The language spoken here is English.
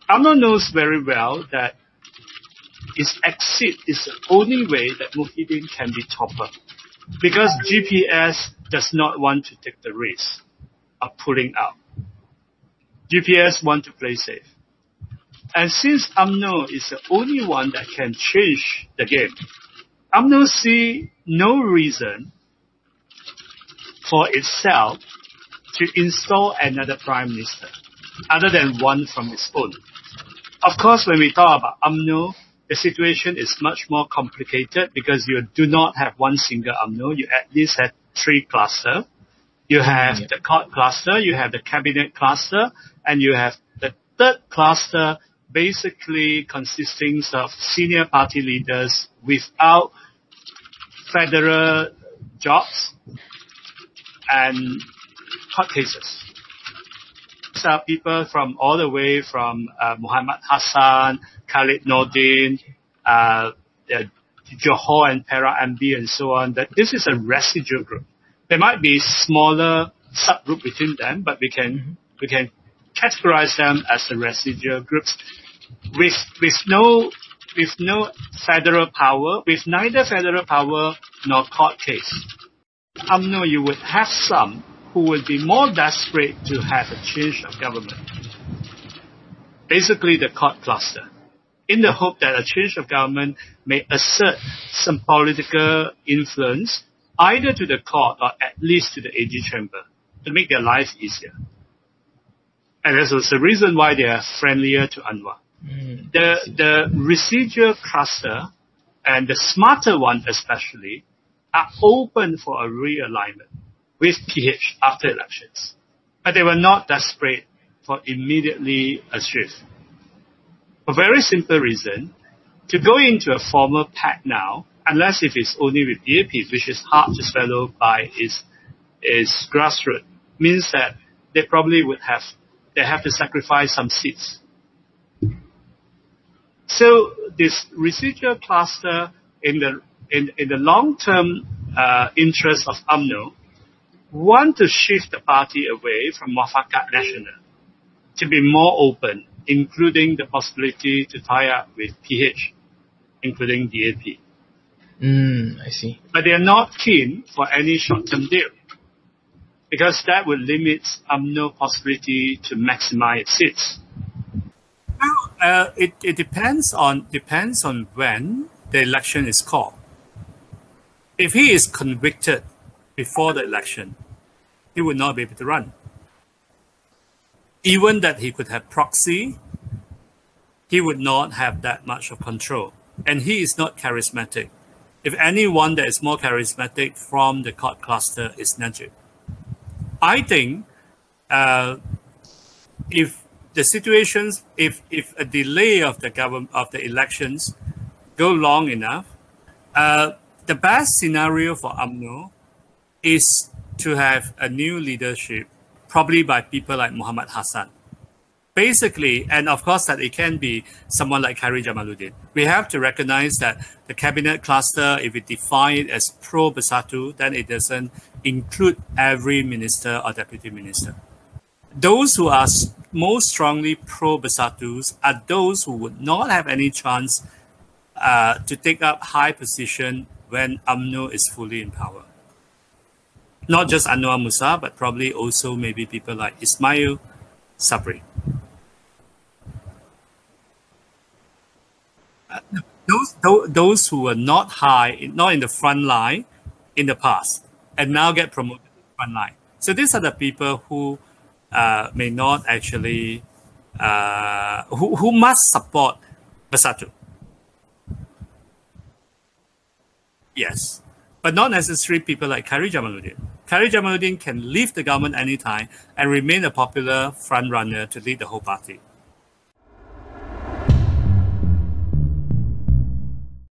UMNO knows very well that its exit is the only way that Muhyiddin can be toppled, because GPS does not want to take the risk of pulling out. GPS want to play safe. And since UMNO is the only one that can change the game, UMNO see no reason for itself to install another prime minister other than one from its own. Of course, when we talk about UMNO, the situation is much more complicated because you do not have one single UMNO. You at least have three clusters. You have the court cluster, you have the cabinet cluster, and you have the third cluster basically consisting of senior party leaders without federal jobs and court cases. These are people from all the way from Mohamad Hasan, Khairy Jamaluddin, Johor and Perak MB and so on. That this is a residual group. There might be smaller subgroup between them, but we can categorize them as the residual groups with no federal power, with neither federal power nor court case. UMNO, you would have some who would be more desperate to have a change of government. Basically the court cluster, in the hope that a change of government may assert some political influence either to the court or at least to the AG chamber to make their life easier. And that's the reason why they are friendlier to Anwar. The residual cluster and the smarter one especially are open for a realignment with PH after elections. But they were not desperate for immediately a shift. For a very simple reason, to go into a formal pact now, unless if it's only with DAP, which is hard to swallow by its grassroots, means that they probably have to sacrifice some seats. So this residual cluster in the long-term interest of UMNO want to shift the party away from Muafakat Nasional to be more open, including the possibility to tie up with PH, including DAP. I see. But they are not keen for any short-term deal, because that would limit UMNO possibility to maximize its seats. Well, it depends on when the election is called. If he is convicted before the election, he would not be able to run. Even that he could have proxy, he would not have that much of control. And he is not charismatic. If anyone that is more charismatic from the court cluster is Najib. I think if the situations, if a delay of the elections go long enough, the best scenario for UMNO is to have a new leadership, probably by people like Mohamad Hasan. Basically, and of course that it can be someone like Khairy Jamaluddin. We have to recognize that the cabinet cluster, if it define it as pro-Bersatu, then it doesn't include every minister or deputy minister. Those who are most strongly pro-Bersatus are those who would not have any chance to take up high position when UMNO is fully in power. Not just Anwar Musa, but probably also maybe people like Ismail Sabri. Those who were not high, not in the front line in the past, and now get promoted to the front line. So these are the people who may not actually, who must support Bersatu. Yes, but not necessarily people like Khairy Jamaluddin. Khairy Jamaluddin can leave the government anytime and remain a popular front runner to lead the whole party.